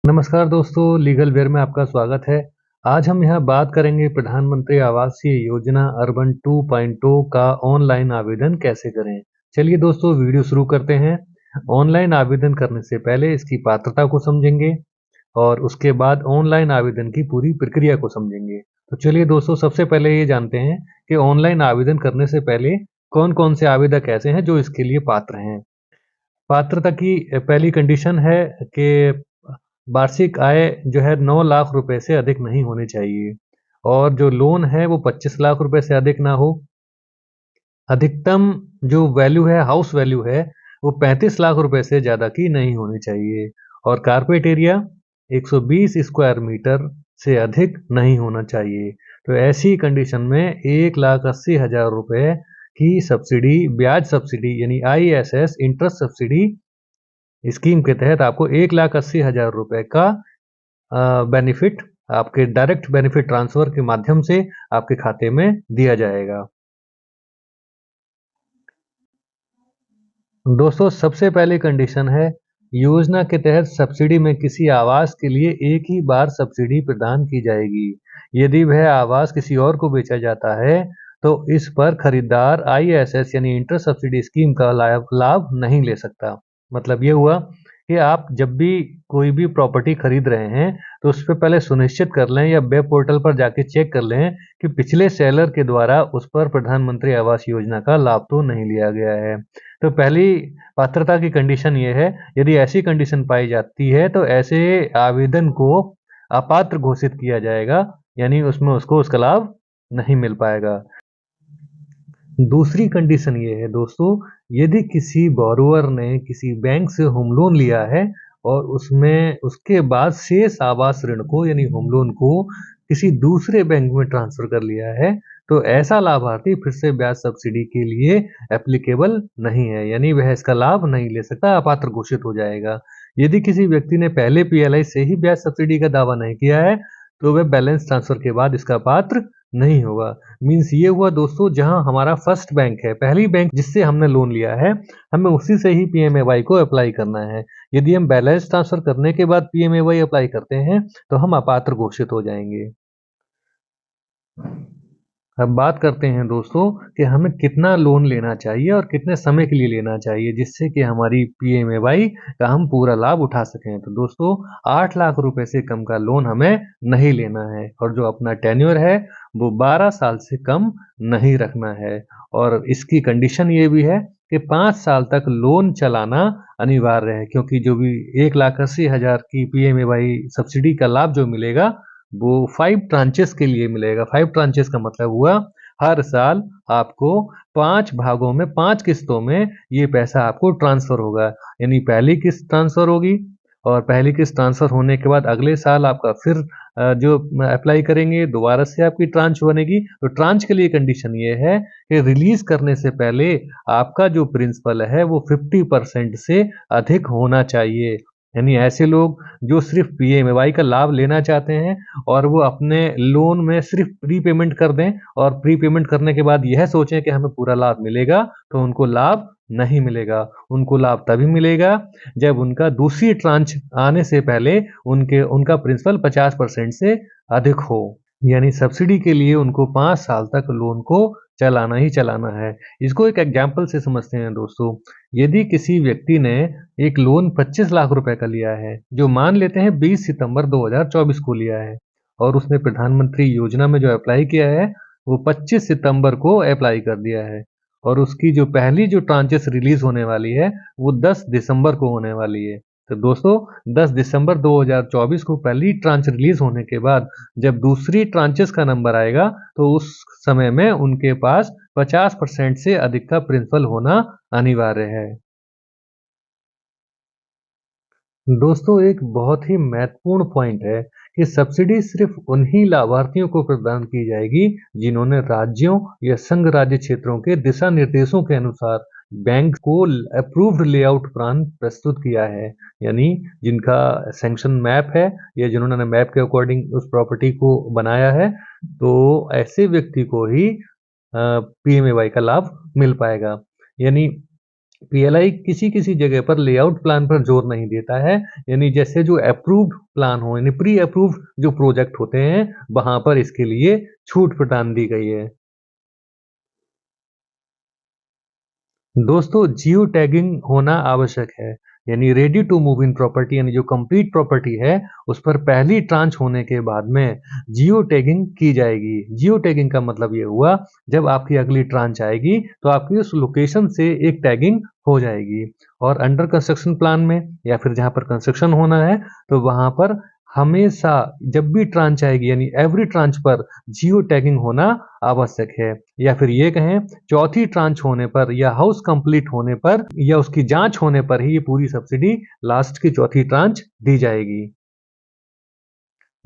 नमस्कार दोस्तों, legal where में आपका स्वागत है। आज हम यहाँ बात करेंगे प्रधानमंत्री आवासीय योजना अर्बन 2.0 का ऑनलाइन आवेदन कैसे करें। चलिए दोस्तों, वीडियो शुरू करते हैं। ऑनलाइन आवेदन करने से पहले इसकी पात्रता को समझेंगे और उसके बाद ऑनलाइन आवेदन की पूरी प्रक्रिया को समझेंगे। तो चलिए दोस्तों, सबसे पहले ये जानते हैं कि ऑनलाइन आवेदन करने से पहले कौन-कौन से आवेदक ऐसे हैं जो इसके लिए पात्र हैं। पात्रता की पहली कंडीशन है कि वार्षिक आय जो है 9 लाख रुपए से अधिक नहीं होनी चाहिए और जो लोन है वो 25 लाख रुपए से अधिक ना हो। अधिकतम जो वैल्यू है, हाउस वैल्यू है, वो 35 लाख रुपए से ज़्यादा की नहीं होनी चाहिए और कारपेट एरिया 120 स्क्वायर मीटर से अधिक नहीं होना चाहिए। तो ऐसी कंडीशन में 1,80,000 रुपए की सब्सिडी, ब्याज सब्सिडी यानी ISS इंटरेस्ट सब्सिडी स्कीम के तहत आपको 1,80,000 रुपए का बेनिफिट आपके डायरेक्ट बेनिफिट ट्रांसफर के माध्यम से आपके खाते में दिया जाएगा। दोस्तों, सबसे पहली कंडीशन है, योजना के तहत सब्सिडी में किसी आवास के लिए एक ही बार सब्सिडी प्रदान की जाएगी। यदि वह आवास किसी और को बेचा जाता है तो इस पर खरीदार ISS यानी इंटर सब्सिडी स्कीम का लाभ नहीं ले सकता। मतलब ये हुआ कि आप जब भी कोई भी प्रॉपर्टी खरीद रहे हैं तो उस पे पहले सुनिश्चित कर लें या वेब पोर्टल पर जाके चेक कर लें कि पिछले सेलर के द्वारा उस पर प्रधानमंत्री आवास योजना का लाभ तो नहीं लिया गया है। तो पहली पात्रता की कंडीशन ये है, यदि ऐसी कंडीशन पाई जाती है तो ऐसे आवेदन को अपात्र घोषित किया जाएगा, यानी उसमें उसको उसका लाभ नहीं मिल पाएगा। दूसरी कंडीशन ये है दोस्तों, यदि किसी बोरोवर ने किसी बैंक से होम लोन लिया है और उसमें उसके बाद शेष आवास ऋण को यानी होम लोन को किसी दूसरे बैंक में ट्रांसफर कर लिया है, तो ऐसा लाभार्थी फिर से ब्याज सब्सिडी के लिए एप्लीकेबल नहीं है, यानी वह इसका लाभ नहीं ले सकता, अपात्र घोषित हो जाएगा। यदि किसी व्यक्ति ने पहले PLI से ही ब्याज सब्सिडी का दावा नहीं किया है तो वह बैलेंस ट्रांसफर के बाद इसका पात्र नहीं होगा। मीन्स ये हुआ दोस्तों, जहां हमारा फर्स्ट बैंक है, पहली बैंक जिससे हमने लोन लिया है, हमें उसी से ही PMAY को अप्लाई करना है। यदि हम बैलेंस ट्रांसफर करने के बाद PMAY अप्लाई करते हैं तो हम अपात्र घोषित हो जाएंगे। अब बात करते हैं दोस्तों कि हमें कितना लोन लेना चाहिए और कितने समय के लिए लेना चाहिए जिससे कि हमारी PMAY का हम पूरा लाभ उठा सकें। तो दोस्तों, 8 लाख रुपए से कम का लोन हमें नहीं लेना है और जो अपना टेन्योर है वो 12 साल से कम नहीं रखना है और इसकी कंडीशन ये भी है कि 5 साल तक लोन चलाना अनिवार्य है, क्योंकि जो भी 1,80,000 की PMAY सब्सिडी का लाभ जो मिलेगा वो 5 ट्रांचेस के लिए मिलेगा। 5 ट्रांचेस का मतलब हुआ हर साल आपको 5 भागों में 5 किस्तों में ये पैसा आपको ट्रांसफर होगा। यानी पहली किस्त ट्रांसफर होगी और पहली किस्त ट्रांसफर होने के बाद अगले साल आपका फिर जो अप्लाई करेंगे दोबारा से आपकी ट्रांच बनेगी। तो ट्रांच के लिए कंडीशन ये है कि रिलीज करने से पहले आपका जो प्रिंसिपल है वो 50% से अधिक होना चाहिए। यानी ऐसे लोग जो सिर्फ PMAY का लाभ लेना चाहते हैं और वो अपने लोन में सिर्फ प्री पेमेंट कर दें और प्री पेमेंट करने के बाद यह सोचें कि हमें पूरा लाभ मिलेगा, तो उनको लाभ नहीं मिलेगा। उनको लाभ तभी मिलेगा जब उनका दूसरी ट्रांच आने से पहले उनका प्रिंसिपल 50% से अधिक हो। यानी सब्सिडी के लिए उनको 5 साल तक लोन को चलाना ही चलाना है। इसको एक एग्जाम्पल से समझते हैं दोस्तों। यदि किसी व्यक्ति ने एक लोन 25 लाख रुपए का लिया है, जो मान लेते हैं 20 सितंबर 2024 को लिया है और उसने प्रधानमंत्री योजना में जो अप्लाई किया है वो 25 सितंबर को अप्लाई कर दिया है और उसकी जो पहली जो ट्रांचेस रिलीज होने वाली है वो 10 दिसंबर को होने वाली है। तो दोस्तों, 10 दिसंबर 2024 को पहली ट्रांच रिलीज होने के बाद जब दूसरी ट्रांचेस का नंबर आएगा तो उस समय में उनके पास 50% से अधिक का प्रिंसिपल होना अनिवार्य है। दोस्तों, एक बहुत ही महत्वपूर्ण पॉइंट है कि सब्सिडी सिर्फ उन्हीं लाभार्थियों को प्रदान की जाएगी जिन्होंने राज्यों या संघ राज्य क्षेत्रों के दिशा निर्देशों के अनुसार बैंक को अप्रूव्ड लेआउट प्लान प्रस्तुत किया है। यानी जिनका सैंक्शन मैप है या जिन्होंने मैप के अकॉर्डिंग उस प्रॉपर्टी को बनाया है, तो ऐसे व्यक्ति को ही PMAY का लाभ मिल पाएगा। यानी पीएलआई किसी-किसी जगह पर लेआउट प्लान पर जोर नहीं देता है, यानी जैसे जो अप्रूव्ड प्लान हो, यानी प्री अप्रूव्ड जो प्रोजेक्ट होते हैं, वहाँ पर इसके लिए छूट प्रदान दी गई है। दोस्तों, जियो टैगिंग होना आवश्यक है, यानी ready to move in property, यानी जो कंप्लीट प्रॉपर्टी है उस पर पहली ट्रांच होने के बाद में जियो टैगिंग की जाएगी। जियो टैगिंग का मतलब ये हुआ, जब आपकी अगली ट्रांच आएगी तो आपकी उस लोकेशन से एक टैगिंग हो जाएगी। और अंडर कंस्ट्रक्शन प्लान में या फिर जहाँ पर कंस्ट्रक्शन होना है तो वहाँ पर हमेशा जब भी ट्रांच आएगी, यानी एवरी ट्रांच पर जियो टैगिंग होना आवश्यक है। या फिर ये कहें, चौथी ट्रांच होने पर या हाउस कंप्लीट होने पर या उसकी जांच होने पर ही ये पूरी सब्सिडी लास्ट की चौथी ट्रांच दी जाएगी।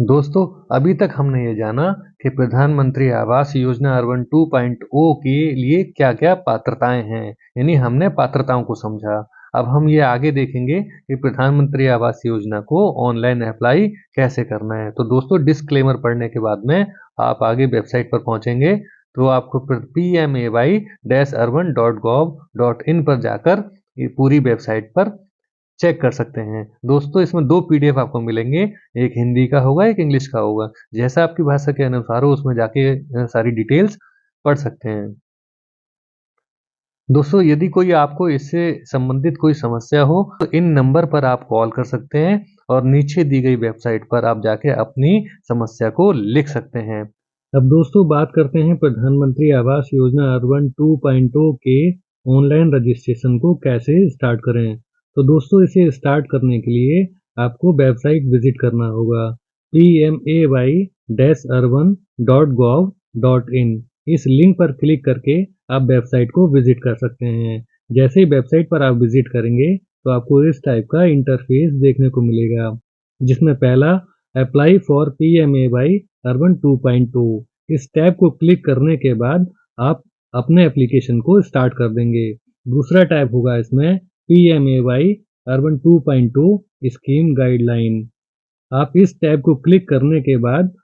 दोस्तों, अभी तक हमने ये जाना कि प्रधानमंत्री आवास योजना अर्बन 2.0 के लिए क्या-क्या पात्रताएं हैं, यानी हमने पात्रताओं को समझा। अब हम ये आगे देखेंगे कि प्रधानमंत्री आवास योजना को ऑनलाइन अप्लाई कैसे करना है। तो दोस्तों, डिस्क्लेमर पढ़ने के बाद में आप आगे वेबसाइट पर पहुंचेंगे तो आपको pmay-urban.gov.in पर जाकर ये पूरी वेबसाइट पर चेक कर सकते हैं। दोस्तों, इसमें 2 पीडीएफ आपको मिलेंगे, एक हिंदी का होगा, एक इंग्लिश का होगा। जैसा आपकी भाषा के अनुसार हो उसमें जाके सारी डिटेल्स पढ़ सकते हैं। दोस्तों, यदि कोई आपको इससे संबंधित कोई समस्या हो तो इन नंबर पर आप कॉल कर सकते हैं और नीचे दी गई वेबसाइट पर आप जाके अपनी समस्या को लिख सकते हैं। अब दोस्तों, बात करते हैं प्रधानमंत्री आवास योजना अर्बन 2.0 के ऑनलाइन रजिस्ट्रेशन को कैसे स्टार्ट करें। तो दोस्तों, इसे स्टार्ट करने के लिए आपको वेबसाइट विजिट करना होगा pmay-urban.gov.in। इस लिंक पर क्लिक करके आप वेबसाइट को विजिट कर सकते हैं। जैसे ही वेबसाइट पर आप विजिट करेंगे तो आपको इस टाइप का इंटरफेस देखने को मिलेगा, जिसमें पहला अप्लाई फॉर पीएमएवाई अर्बन 2.2। इस टैब को क्लिक करने के बाद आप अपने एप्लीकेशन को स्टार्ट कर देंगे। दूसरा टैब होगा इसमें पीएमएवाई अर्बन 2.2 स्कीम गाइडलाइन। आप इस टैब को क्लिक करने के बाद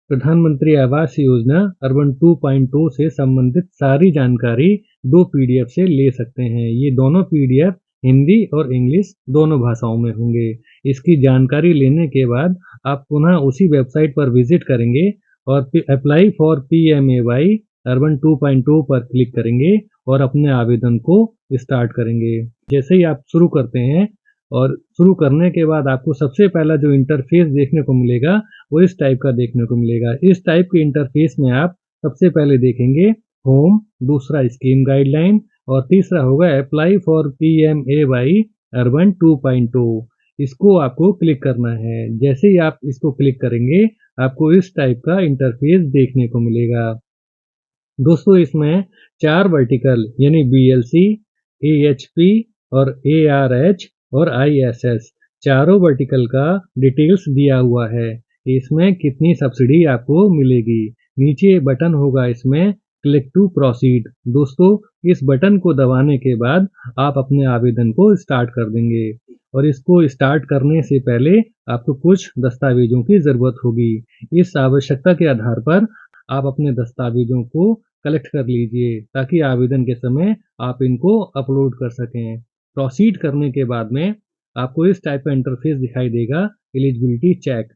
प्रधानमंत्री आवास योजना अर्बन 2.2 से संबंधित सारी जानकारी 2 पीडीएफ से ले सकते हैं। ये दोनों पीडीएफ हिंदी और इंग्लिश दोनों भाषाओं में होंगे। इसकी जानकारी लेने के बाद आप पुनः उसी वेबसाइट पर विजिट करेंगे और अप्लाई फॉर पीएमएवाई अर्बन 2.2 पर क्लिक करेंगे और अपने आवेदन को स्टार्ट करेंगे। जैसे ही आप शुरू करते हैं और शुरू करने के बाद आपको सबसे पहला जो इंटरफेस देखने को मिलेगा वो इस टाइप का देखने को मिलेगा। इस टाइप के इंटरफेस में आप सबसे पहले देखेंगे होम, दूसरा स्कीम गाइडलाइन और तीसरा होगा अप्लाई फॉर पीएमएवाई अर्बन 2.2। इसको आपको क्लिक करना है। जैसे ही आप इसको क्लिक करेंगे आपको इस टाइप का इंटरफेस देखने को मिलेगा। दोस्तों, इसमें 4 वर्टिकल यानी बीएलसी, एएचपी और एआरएच और आईएसएस चारों वर्टिकल का डिटेल्स दिया हुआ है। इसमें कितनी सब्सिडी आपको मिलेगी। नीचे बटन होगा इसमें क्लिक टू प्रोसीड। दोस्तों, इस बटन को दबाने के बाद आप अपने आवेदन को स्टार्ट कर देंगे और इसको स्टार्ट करने से पहले आपको कुछ दस्तावेजों की ज़रूरत होगी। इस आवश्यकता के आधार पर आप अपने दस्तावेजों को कलेक्ट कर लीजिए ताकि आवेदन के समय आप इनको अपलोड कर सकें। प्रोसीड करने के बाद में आपको इस टाइप का इंटरफेस दिखाई देगा एलिजिबिलिटी चेक।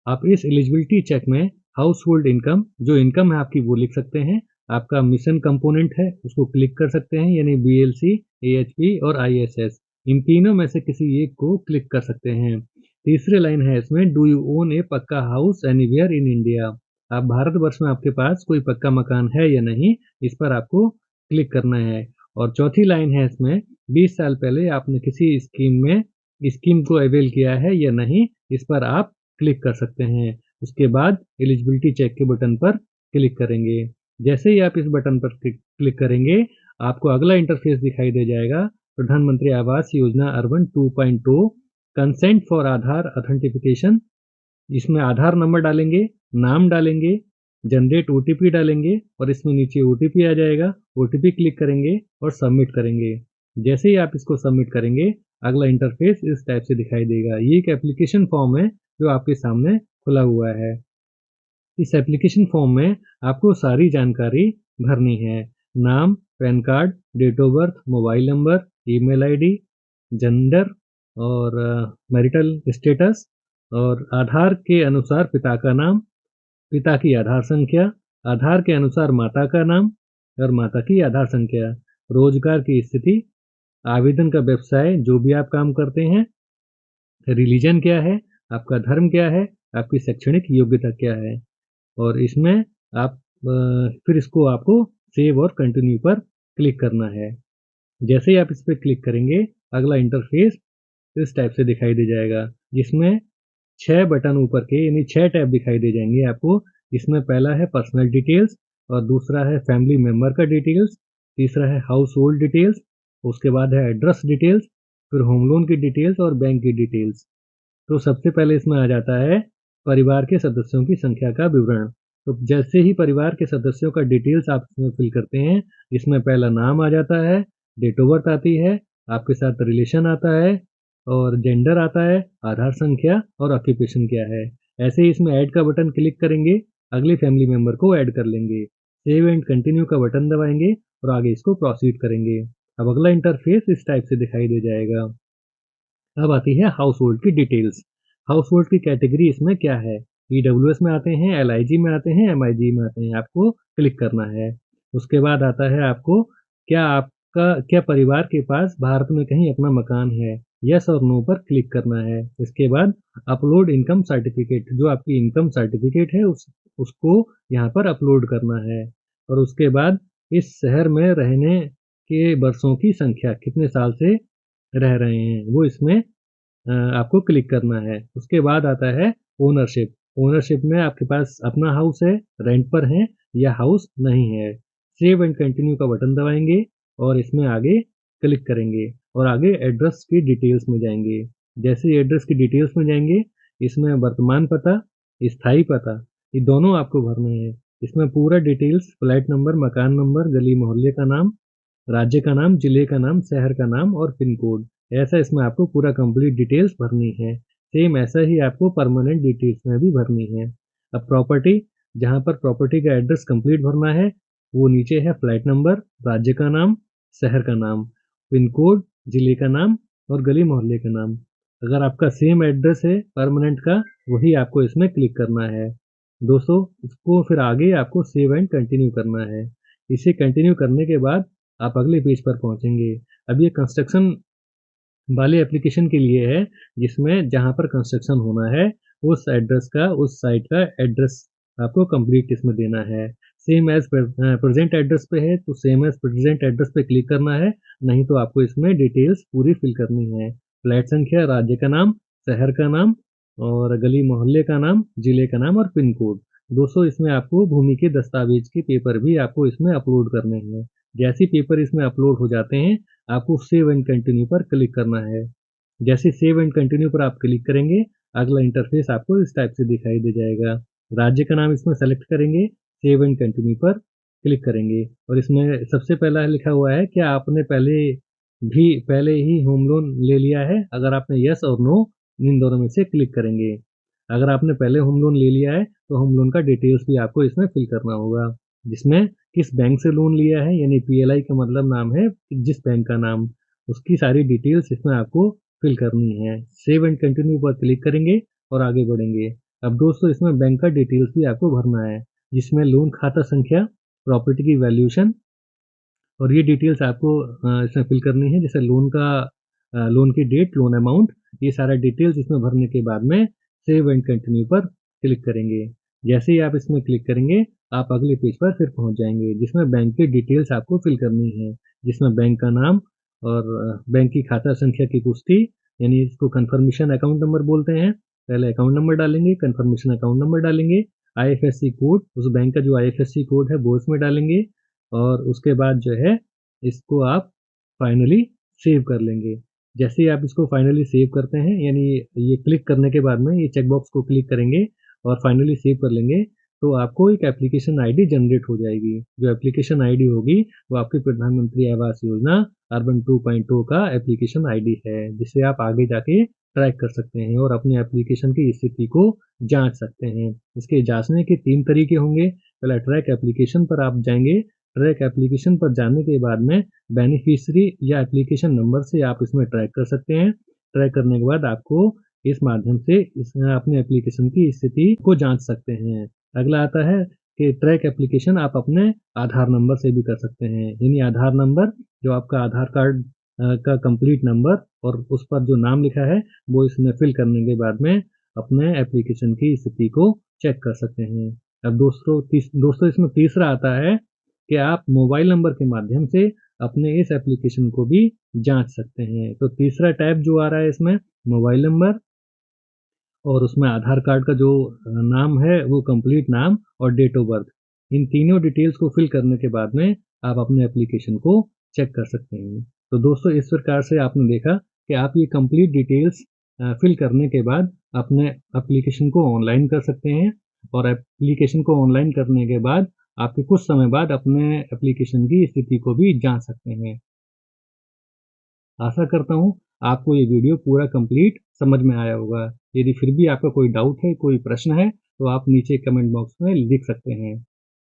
आप इस एलिजिबिलिटी चेक में हाउस होल्ड इनकम, जो इनकम है आपकी वो लिख सकते हैं। आपका मिशन कंपोनेंट है उसको क्लिक कर सकते हैं, यानी बीएलसी, एएचपी और आईएसएस। इन तीनों में से किसी एक को क्लिक कर सकते हैं। तीसरी लाइन है इसमें डू यू ओन ए पक्का हाउस एनीवेयर इन इंडिया। आप भारतवर्ष में आपके पास कोई पक्का मकान है या नहीं, इस पर आपको क्लिक करना है। और चौथी लाइन है इसमें 20 साल पहले आपने किसी स्कीम को अवेल किया है या नहीं, इस पर आप क्लिक कर सकते हैं। उसके बाद एलिजिबिलिटी चेक के बटन पर क्लिक करेंगे। जैसे ही आप इस बटन पर क्लिक करेंगे आपको अगला इंटरफेस दिखाई दे जाएगा Pradhan Mantri Awas Yojana urban 2.2 consent for Aadhaar authentification. इसमें आधार नंबर डालेंगे, नाम डालेंगे, जनरेट ओटीपी डालेंगे और इसमें नीचे ओटीपी आ जाएगा। ओटीपी क्लिक करेंगे और सबमिट करेंगे। जैसे ही आप इसको सबमिट करेंगे अगला इंटरफेस इस टाइप से दिखाई देगा। ये एक एप्लीकेशन फॉर्म है जो आपके सामने खुला हुआ है। इस एप्लीकेशन फॉर्म में आपको सारी जानकारी भरनी है। नाम, PAN card, date of birth, mobile number, email ID, gender और मैरिटल स्टेटस, और आधार के अनुसार पिता का नाम, पिता की आधार संख्या, आधार के अनुसार माता का नाम और माता की आधार संख्या, रोजगार की स्थिति, आवेदन का व्यवसाय जो भी आप काम करते हैं, रिलीजन क्या है, आपका धर्म क्या है, आपकी शैक्षणिक योग्यता क्या है। और इसमें आप फिर इसको आपको सेव और कंटिन्यू पर क्लिक करना है। जैसे ही आप इस पर क्लिक करेंगे अगला इंटरफेस इस टाइप से दिखाई दे जाएगा, जिसमें 6 बटन ऊपर के यानी 6 टैब दिखाई दे जाएंगे आपको। इसमें पहला है पर्सनल डिटेल्स, और दूसरा है फैमिली मेंबर का डिटेल्स, तीसरा है हाउस होल्ड डिटेल्स, उसके बाद है एड्रेस डिटेल्स, फिर होम लोन की डिटेल्स और बैंक की डिटेल्स। तो सबसे पहले इसमें आ जाता है परिवार के सदस्यों की संख्या का विवरण। तो जैसे ही परिवार के सदस्यों का डिटेल्स आप इसमें फिल करते हैं, इसमें पहला नाम आ जाता है, डेट ऑफ बर्थ आती है, आपके साथ रिलेशन आता है, और जेंडर आता है, आधार संख्या और ऑक्यूपेशन क्या है। ऐसे ही इसमें ऐड का बटन क्लिक करेंगे, अगले फैमिली मेंबर को ऐड कर लेंगे। सेव एंड कंटिन्यू का बटन दबाएंगे और आगे इसको प्रोसीड करेंगे। अब अगला इंटरफेस इस टाइप से दिखाई दे जाएगा। अब आती है हाउस होल्ड की डिटेल्स। हाउस होल्ड की कैटेगरी इसमें क्या है, ईडब्ल्यूएस में आते हैं, एलआईजी में आते हैं, एमआईजी में आते हैं, आपको क्लिक करना है। उसके बाद आता है आपको क्या परिवार के पास भारत में कहीं अपना मकान है, यस और नो पर क्लिक करना है। इसके बाद अपलोड इनकम सर्टिफिकेट, जो आपकी इनकम सर्टिफिकेट है उसको यहाँ पर अपलोड करना है। और उसके बाद इस शहर में रहने के वर्षों की संख्या, कितने साल से रह रहे हैं, वो इसमें आपको क्लिक करना है। उसके बाद आता है ओनरशिप। ओनरशिप में आपके पास अपना हाउस है, रेंट पर है या हाउस नहीं है। सेव एंड कंटिन्यू का बटन दबाएंगे और इसमें आगे क्लिक करेंगे और आगे एड्रेस की डिटेल्स में जाएंगे। जैसे ही एड्रेस की डिटेल्स में जाएंगे, इसमें वर्तमान पता, स्थायी पता, ये दोनों आपको भरने हैं। इसमें पूरा डिटेल्स, फ्लैट नंबर, मकान नंबर, गली मोहल्ले का नाम, राज्य का नाम, जिले का नाम, शहर का नाम और पिन कोड, ऐसा इसमें आपको पूरा कंप्लीट डिटेल्स भरनी है। सेम ऐसा ही आपको परमानेंट डिटेल्स में भी भरनी है। अब प्रॉपर्टी, जहाँ पर प्रॉपर्टी का एड्रेस कंप्लीट भरना है, वो नीचे है फ्लैट नंबर, राज्य का नाम, शहर का नाम, पिन कोड, जिले का नाम और गली मोहल्ले का नाम। अगर आपका सेम एड्रेस है परमानेंट का, वही आपको इसमें क्लिक करना है। दोस्तों, इसको फिर आगे आपको सेव एंड कंटिन्यू करना है। इसे कंटिन्यू करने के बाद आप अगले पेज पर पहुंचेंगे। अब ये कंस्ट्रक्शन वाले एप्लीकेशन के लिए है, जिसमें जहां पर कंस्ट्रक्शन होना है उस एड्रेस का, उस साइट का एड्रेस आपको कंप्लीट इसमें देना है। सेम एज प्रेजेंट एड्रेस पे है तो सेम एज प्रेजेंट एड्रेस पे क्लिक करना है, नहीं तो आपको इसमें डिटेल्स पूरी फिल करनी है। फ्लैट संख्या, राज्य का नाम, शहर का नाम और गली मोहल्ले का नाम, जिले का नाम और पिन कोड। दोस्तों, इसमें आपको भूमि के दस्तावेज के पेपर भी आपको इसमें अपलोड करने हैं। जैसे पेपर इसमें अपलोड हो जाते हैं, आपको सेव एंड कंटिन्यू पर क्लिक करना है। जैसे सेव एंड कंटिन्यू पर आप क्लिक करेंगे, अगला इंटरफेस आपको इस टाइप से दिखाई दे जाएगा। राज्य का नाम इसमें सेलेक्ट करेंगे, सेव एंड कंटिन्यू पर क्लिक करेंगे और इसमें सबसे पहला लिखा हुआ है क्या आपने पहले ही होम लोन ले लिया है। अगर आपने यस और नो इन दोनों में से क्लिक करेंगे। अगर आपने पहले होम लोन ले लिया है तो होम लोन का डिटेल्स भी आपको इसमें फिल करना होगा, जिसमें किस बैंक से लोन लिया है, यानी पीएलआई का मतलब नाम है जिस बैंक का नाम, उसकी सारी डिटेल्स इसमें आपको फिल करनी है। सेव एंड कंटिन्यू पर क्लिक करेंगे और आगे बढ़ेंगे। अब दोस्तों, इसमें बैंक का डिटेल्स भी आपको भरना है, जिसमें लोन खाता संख्या, प्रॉपर्टी की वैल्यूएशन और ये डिटेल्स आपको इसमें फिल करनी है, जैसे लोन की डेट, लोन अमाउंट, ये सारा डिटेल्स इसमें भरने के बाद में सेव एंड कंटिन्यू पर क्लिक करेंगे। जैसे ही आप इसमें क्लिक करेंगे, आप अगले पेज पर फिर पहुंच जाएंगे, जिसमें बैंक की डिटेल्स आपको फिल करनी है, जिसमें बैंक का नाम और बैंक की खाता संख्या की पुष्टि, यानी इसको कंफर्मेशन अकाउंट नंबर बोलते हैं। पहले अकाउंट नंबर डालेंगे, कंफर्मेशन अकाउंट नंबर डालेंगे, आईएफएससी कोड, उस बैंक का जो आईएफएससी कोड है वो इसमें डालेंगे और उसके बाद जो है इसको आप फाइनली सेव कर लेंगे। जैसे ही आप इसको फाइनली सेव करते हैं, यानी ये क्लिक करने के बाद में ये चेकबॉक्स को क्लिक करेंगे और फाइनली सेव कर लेंगे, तो आपको एक एप्लीकेशन आईडी जनरेट हो जाएगी। जो एप्लीकेशन आईडी होगी वो आपकी प्रधानमंत्री आवास योजना अर्बन 2.0 का एप्लीकेशन आईडी है, जिससे आप आगे जाके ट्रैक कर सकते हैं और अपने एप्लीकेशन की स्थिति को जांच सकते हैं। इसके जांचने के 3 तरीके होंगे। पहला, ट्रैक एप्लीकेशन पर आप जाएंगे, ट्रैक एप्लीकेशन पर जाने के बाद में बेनिफिशियरी या एप्लीकेशन नंबर से आप इसमें ट्रैक कर सकते हैं। ट्रैक करने के बाद आपको इस माध्यम से अपने एप्लीकेशन की स्थिति को जांच सकते हैं। अगला आता है कि ट्रैक एप्लीकेशन आप अपने आधार नंबर से भी कर सकते हैं, यानी आधार नंबर जो आपका आधार कार्ड का कंप्लीट नंबर और उस पर जो नाम लिखा है वो इसमें फिल करने के बाद में अपने एप्लीकेशन की स्थिति को चेक कर सकते हैं। अब दोस्तों इसमें तीसरा आता है कि आप मोबाइल नंबर के माध्यम से अपने इस एप्लीकेशन को भी जांच सकते हैं। तो तीसरा टैब जो आ रहा है इसमें मोबाइल नंबर और उसमें आधार कार्ड का जो नाम है वो कंप्लीट नाम और डेट ऑफ बर्थ, इन तीनों डिटेल्स को फिल करने के बाद में आप अपने एप्लीकेशन को चेक कर सकते हैं। तो दोस्तों इस प्रकार से आपने देखा कि आप ये कंप्लीट डिटेल्स फिल करने के बाद अपने एप्लीकेशन को ऑनलाइन कर सकते हैं और एप्लीकेशन को ऑनलाइन करने के बाद आपके कुछ समय बाद अपने एप्लीकेशन की स्थिति को भी जांच सकते हैं। आशा करता हूँ आपको ये वीडियो पूरा कंप्लीट समझ में आया होगा। यदि फिर भी आपका कोई डाउट है, कोई प्रश्न है, तो आप नीचे कमेंट बॉक्स में लिख सकते हैं।